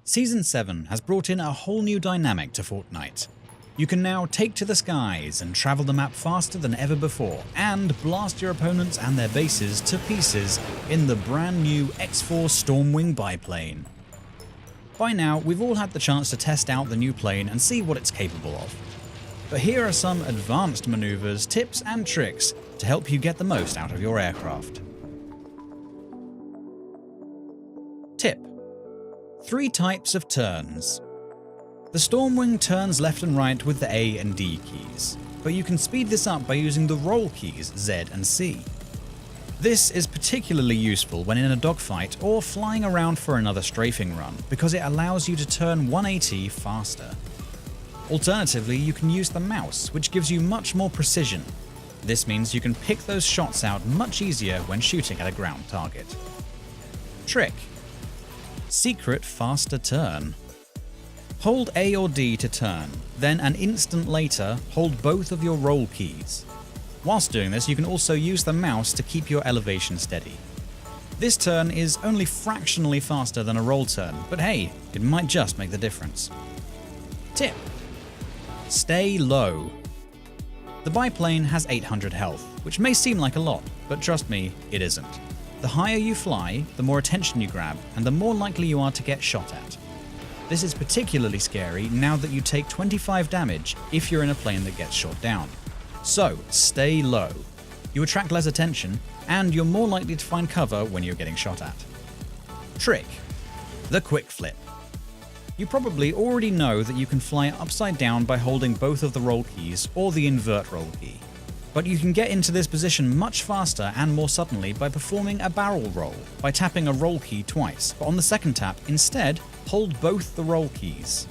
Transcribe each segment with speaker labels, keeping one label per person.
Speaker 1: Season 7 has brought in a whole new dynamic to Fortnite. You can now take to the skies and travel the map faster than ever before, and blast your opponents and their bases to pieces in the brand new X4 Stormwing biplane. By now, we've all had the chance to test out the new plane and see what it's capable of. But here are some advanced maneuvers, tips and tricks to help you get the most out of your aircraft. Tip: 3 types of turns. The Stormwing turns left and right with the A and D keys, but you can speed this up by using the roll keys Z and C. This is particularly useful when in a dogfight or flying around for another strafing run, because it allows you to turn 180 faster. Alternatively, you can use the mouse, which gives you much more precision. This means you can pick those shots out much easier when shooting at a ground target. Trick: secret faster turn. Hold A or D to turn, then an instant later, hold both of your roll keys. Whilst doing this, you can also use the mouse to keep your elevation steady. This turn is only fractionally faster than a roll turn, but hey, it might just make the difference. Tip: stay low. The biplane has 800 health, which may seem like a lot, but trust me, it isn't. The higher you fly, the more attention you grab, and the more likely you are to get shot at. This is particularly scary now that you take 25 damage if you're in a plane that gets shot down. So, stay low. You attract less attention, and you're more likely to find cover when you're getting shot at. Trick: the quick flip. You probably already know that you can fly upside down by holding both of the roll keys or the invert roll key. But you can get into this position much faster and more suddenly by performing a barrel roll, by tapping a roll key twice, but on the second tap, instead, hold both the roll keys.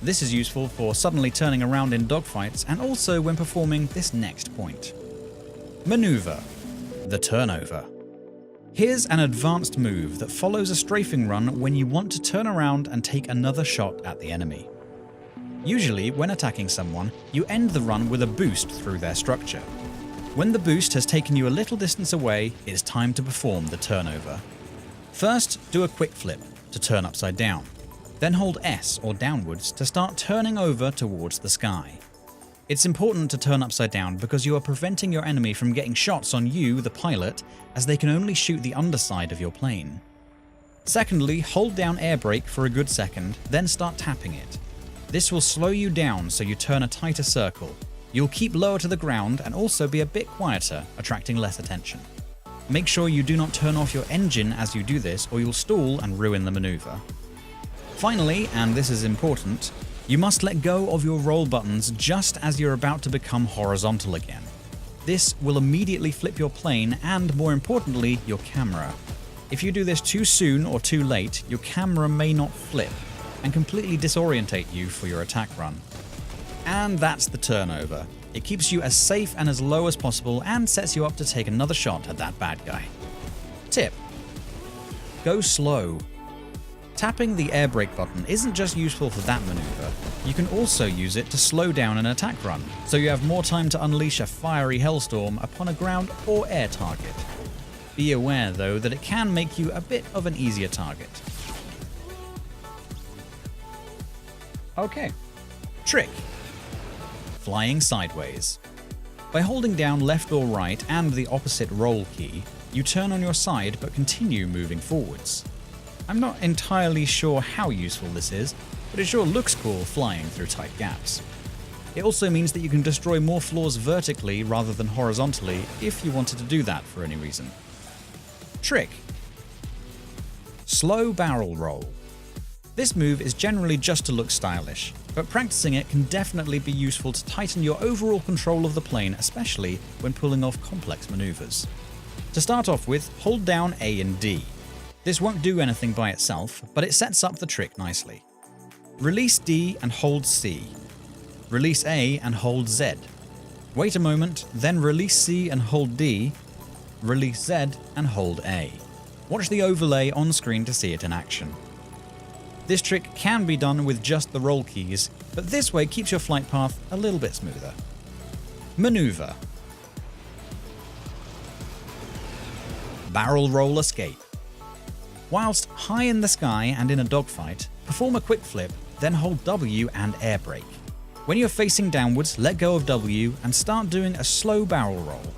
Speaker 1: This is useful for suddenly turning around in dogfights and also when performing this next point. Maneuver: the turnover. Here's an advanced move that follows a strafing run when you want to turn around and take another shot at the enemy. Usually, when attacking someone, you end the run with a boost through their structure. When the boost has taken you a little distance away, it's time to perform the turnover. First, do a quick flip to turn upside down. Then hold S or downwards to start turning over towards the sky. It's important to turn upside down because you are preventing your enemy from getting shots on you, the pilot, as they can only shoot the underside of your plane. Secondly, hold down air brake for a good second, then start tapping it. This will slow you down so you turn a tighter circle. You'll keep lower to the ground and also be a bit quieter, attracting less attention. Make sure you do not turn off your engine as you do this or you'll stall and ruin the maneuver. Finally, and this is important, you must let go of your roll buttons just as you're about to become horizontal again. This will immediately flip your plane and, more importantly, your camera. If you do this too soon or too late, your camera may not flip and completely disorientate you for your attack run. And that's the turnover. It keeps you as safe and as low as possible and sets you up to take another shot at that bad guy. Tip: go slow. Tapping the air brake button isn't just useful for that maneuver, you can also use it to slow down an attack run, so you have more time to unleash a fiery hellstorm upon a ground or air target. Be aware though that it can make you a bit of an easier target. Okay. Trick: flying sideways. By holding down left or right and the opposite roll key, you turn on your side but continue moving forwards. I'm not entirely sure how useful this is, but it sure looks cool flying through tight gaps. It also means that you can destroy more floors vertically rather than horizontally if you wanted to do that for any reason. Trick: slow barrel roll. This move is generally just to look stylish, but practicing it can definitely be useful to tighten your overall control of the plane, especially when pulling off complex maneuvers. To start off with, hold down A and D. This won't do anything by itself, but it sets up the trick nicely. Release D and hold C. Release A and hold Z. Wait a moment, then release C and hold D. Release Z and hold A. Watch the overlay on screen to see it in action. This trick can be done with just the roll keys, but this way keeps your flight path a little bit smoother. Maneuver: barrel roll escape. Whilst high in the sky and in a dogfight, perform a quick flip, then hold W and air brake. When you're facing downwards, let go of W and start doing a slow barrel roll.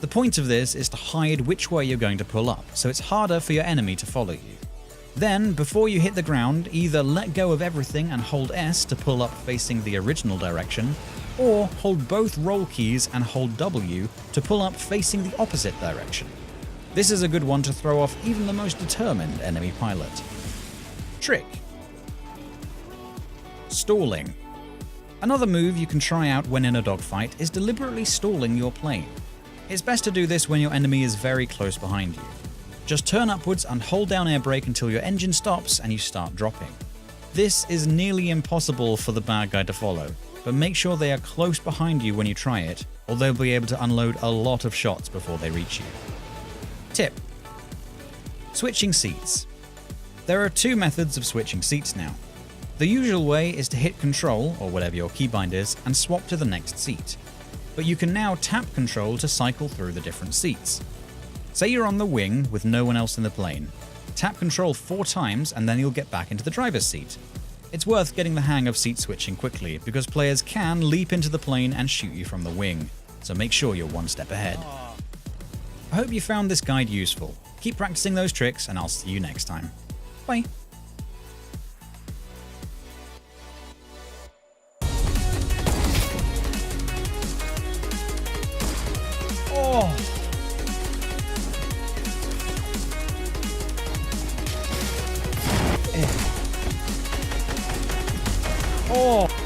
Speaker 1: The point of this is to hide which way you're going to pull up, so it's harder for your enemy to follow you. Then, before you hit the ground, either let go of everything and hold S to pull up facing the original direction, or hold both roll keys and hold W to pull up facing the opposite direction. This is a good one to throw off even the most determined enemy pilot. Trick: stalling. Another move you can try out when in a dogfight is deliberately stalling your plane. It's best to do this when your enemy is very close behind you. Just turn upwards and hold down air brake until your engine stops and you start dropping. This is nearly impossible for the bad guy to follow, but make sure they are close behind you when you try it, or they'll be able to unload a lot of shots before they reach you. Tip: switching seats. There are two methods of switching seats now. The usual way is to hit Control, or whatever your keybind is, and swap to the next seat. But you can now tap Control to cycle through the different seats. Say you're on the wing with no one else in the plane. Tap Control 4 times and then you'll get back into the driver's seat. It's worth getting the hang of seat switching quickly, because players can leap into the plane and shoot you from the wing, so make sure you're one step ahead. I hope you found this guide useful. Keep practicing those tricks and I'll see you next time. Bye! Oh! Oh!